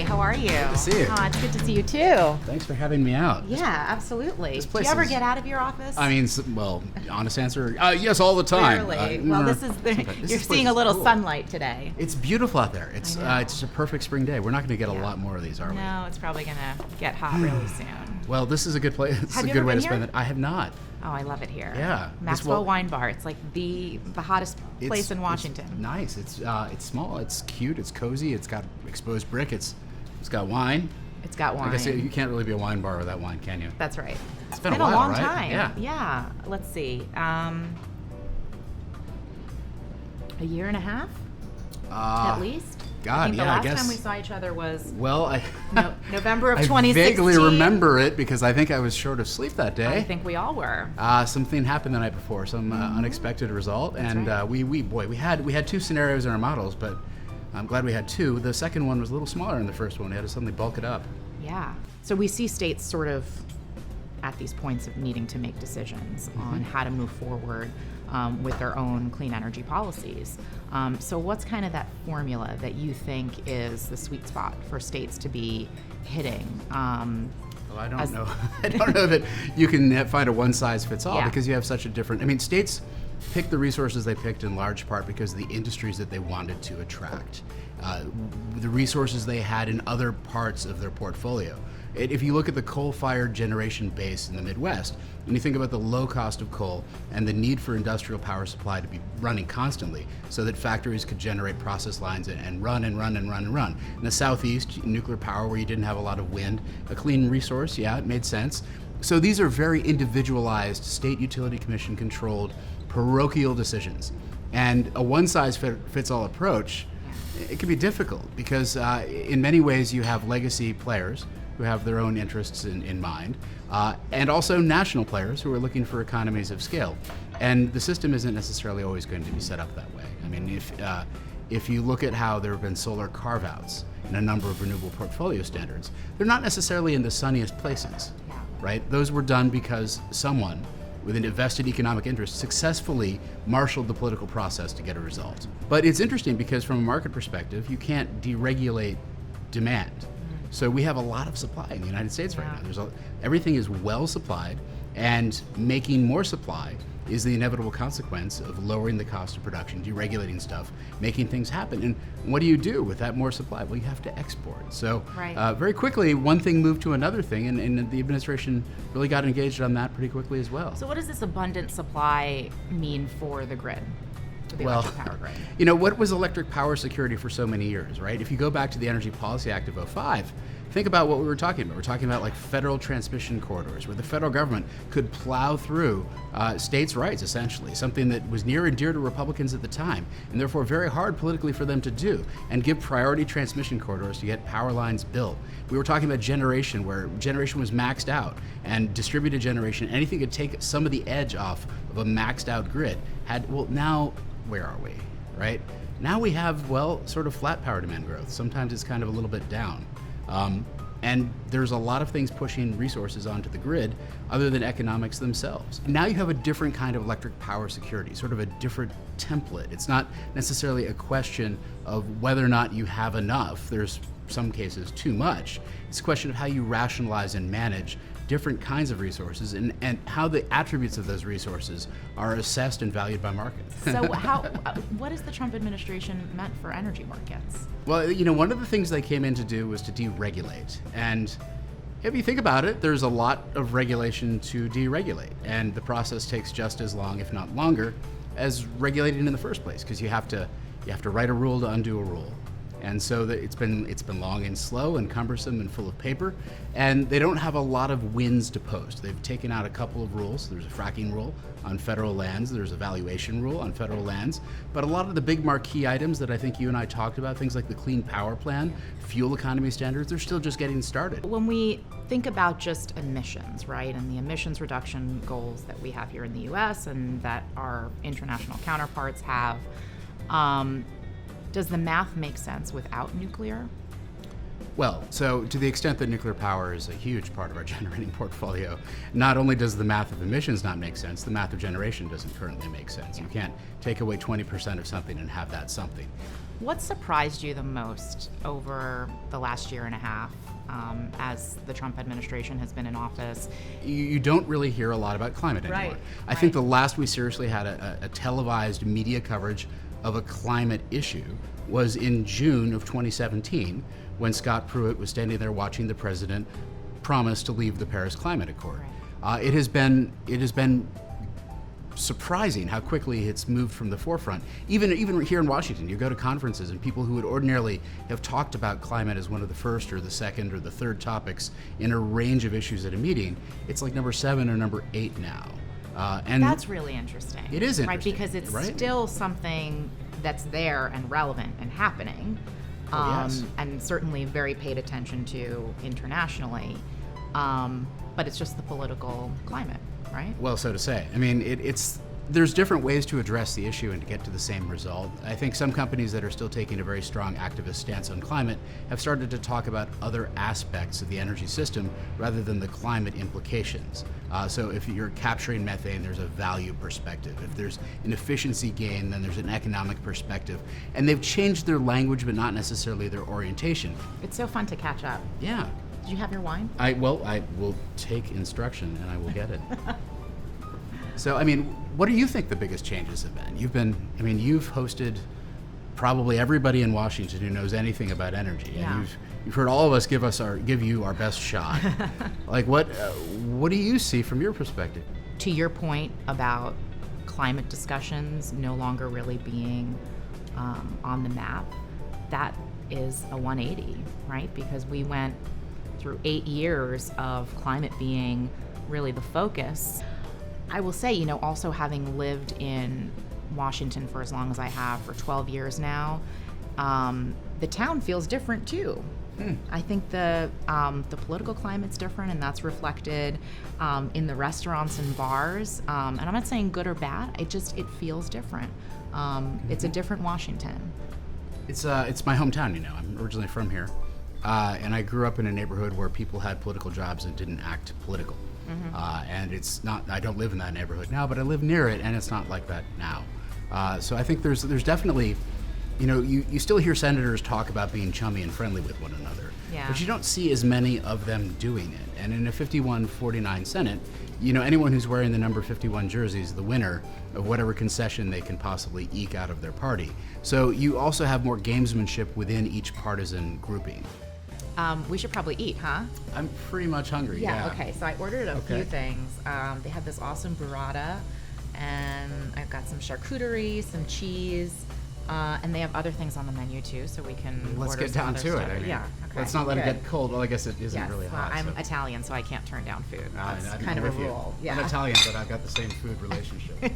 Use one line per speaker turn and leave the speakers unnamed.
how are you?
Good to see you.
It's good to see you too.
Thanks for having me out.
Yeah, absolutely.
This
Do
place
you ever
is-
get out of your office?
I mean, well, honest answer, yes, all the time.
Rarely.
No,
Well,
sometimes.
you're
This
seeing
place
a little
is cool.
sunlight today.
It's beautiful out there. It's
I know.
it's a perfect spring day. We're not going to get a
Yeah.
lot more of these, are we?
No, it's probably gonna get hot really soon.
Well, this is a good place. It's
Have
a
you
good
ever
way to
been
spend
here?
it. I have not.
Oh, I love it here.
Yeah.
Maxwell Wine Bar. It's like the hottest place in Washington.
It's nice. It's small. It's cute. It's cozy. It's got exposed brick. It's got wine.
It's got wine.
I guess you can't really be a wine bar without wine, can you?
That's right.
It's been a
a
while,
long
right?
time.
Yeah.
Yeah. Let's see. A year and a half, at least. I
God,
think
yeah,
the
I
last
guess.
time we saw each other was
Well,
November of
I
2016.
vaguely remember it because I think I was short of sleep that day.
I think we all were.
Something happened the night before, some unexpected result, and
right.
we had two scenarios in our models, but I'm glad we had two. The second one was a little smaller than the first one. We had to suddenly bulk it up.
Yeah. So we see states sort of at these points of needing to make decisions on how to move forward with their own clean energy policies. So what's kind of that formula that you think is the sweet spot for states to be hitting?
Well, I don't know. I don't know that you can find a one-size-fits-all
Yeah.
because you have such a different. I mean, states picked the resources they picked in large part because of the industries that they wanted to attract, the resources they had in other parts of their portfolio. If you look at the coal-fired generation base in the Midwest, and you think about the low cost of coal and the need for industrial power supply to be running constantly so that factories could generate process lines and run and run and run and run. In the Southeast, nuclear power where you didn't have a lot of wind, a clean resource, yeah, it made sense. So these are very individualized, state utility commission controlled, parochial decisions. And a one-size-fits-all approach, it can be difficult because in many ways you have legacy players who have their own interests in mind, and also national players who are looking for economies of scale. And the system isn't necessarily always going to be set up that way. I mean, if you look at how there have been solar carve-outs in a number of renewable portfolio standards, they're not necessarily in the sunniest places, right? Those were done because someone with an vested economic interest successfully marshaled the political process to get a result. But it's interesting because from a market perspective, you can't deregulate demand. So we have a lot of supply in the United States right now. Everything is well supplied, and making more supply is the inevitable consequence of lowering the cost of production, deregulating stuff, making things happen. And what do you do with that more supply? Well, you have to export. So very quickly, one thing moved to another thing, and the administration really got engaged on that pretty quickly as well.
So what does this abundant supply mean for the grid? The electric power grid.
You know, what was electric power security for so many years, right? If you go back to the Energy Policy Act of '05, think about what we were talking about. We're talking about like federal transmission corridors where the federal government could plow through states' rights, essentially, something that was near and dear to Republicans at the time, and therefore very hard politically for them to do, and give priority transmission corridors to get power lines built. We were talking about generation, where generation was maxed out, and distributed generation, anything could take some of the edge off of a maxed out grid, now, where are we, right? Now we have, sort of flat power demand growth. Sometimes it's kind of a little bit down. And there's a lot of things pushing resources onto the grid other than economics themselves. Now you have a different kind of electric power security, sort of a different template. It's not necessarily a question of whether or not you have enough. There's some cases too much. It's a question of how you rationalize and manage different kinds of resources and how the attributes of those resources are assessed and valued by markets.
So what has the Trump administration meant for energy markets?
Well, you know, one of the things they came in to do was to deregulate. And if you think about it, there's a lot of regulation to deregulate. And the process takes just as long, if not longer, as regulating in the first place, because you have to write a rule to undo a rule. And so it's been long and slow and cumbersome and full of paper, and they don't have a lot of wins to post. They've taken out a couple of rules. There's a fracking rule on federal lands. There's a valuation rule on federal lands. But a lot of the big marquee items that I think you and I talked about, things like the Clean Power Plan, fuel economy standards, they're still just getting started.
When we think about just emissions, right, and the emissions reduction goals that we have here in the U.S. and that our international counterparts have, does the math make sense without nuclear?
Well, so to the extent that nuclear power is a huge part of our generating portfolio, not only does the math of emissions not make sense, the math of generation doesn't currently make sense. You can't take away 20% of something and have that something.
What surprised you the most over the last year and a half as the Trump administration has been in office?
You don't really hear a lot about climate anymore.
Right,
I think the last we seriously had a televised media coverage of a climate issue was in June of 2017, when Scott Pruitt was standing there watching the president promise to leave the Paris Climate Accord.
Right.
It has been surprising how quickly it's moved from the forefront. Even here in Washington, you go to conferences and people who would ordinarily have talked about climate as one of the first or the second or the third topics in a range of issues at a meeting, it's like number 7 or number 8 now. And
that's really interesting.
It is interesting,
right? Because it's
right?
still something that's there and relevant and happening,
yes.
and certainly very paid attention to internationally. But it's just the political climate, right?
Well, so to say. I mean, there's different ways to address the issue and to get to the same result. I think some companies that are still taking a very strong activist stance on climate have started to talk about other aspects of the energy system rather than the climate implications. So if you're capturing methane, there's a value perspective. If there's an efficiency gain, then there's an economic perspective. And they've changed their language, but not necessarily their orientation.
It's so fun to catch up.
Yeah.
Did you have your wine?
I will take instruction and I will get it. So, I mean, what do you think the biggest changes have been? You've hosted probably everybody in Washington who knows anything about energy,
Yeah.
and you've heard all of us give you our best shot. Like, what do you see from your perspective?
To your point about climate discussions no longer really being on the map, that is a 180, right? Because we went through 8 years of climate being really the focus. I will say, also having lived in Washington for as long as I have, for 12 years now, the town feels different too. I think the political climate's different, and that's reflected in the restaurants and bars. And I'm not saying good or bad. It feels different. It's a different Washington.
It's my hometown. I'm originally from here, and I grew up in a neighborhood where people had political jobs and didn't act political. And it's not. I don't live in that neighborhood now, but I live near it, and it's not like that now. So I think there's definitely, you still hear senators talk about being chummy and friendly with one another,
Yeah.
but you don't see as many of them doing it. And in a 51-49 Senate, anyone who's wearing the number 51 jersey is the winner of whatever concession they can possibly eke out of their party. So you also have more gamesmanship within each partisan grouping.
We should probably eat, huh?
I'm pretty much hungry. Yeah.
Okay, so I ordered a
Okay.
few things. They had this awesome burrata, and I've got some charcuterie, some cheese, and they have other things on the menu too, so we can
Let's
order
get
some
down
other
to
stuff.
it. I mean,
Yeah, okay.
let's not let it
good.
get cold. Well, I guess it isn't
Yes,
really
well,
hot.
I'm
so.
Italian, so I can't turn down food.
I'm
That's kind of a
with you.
rule. Yeah.
I'm Italian, but I've got the same food relationship.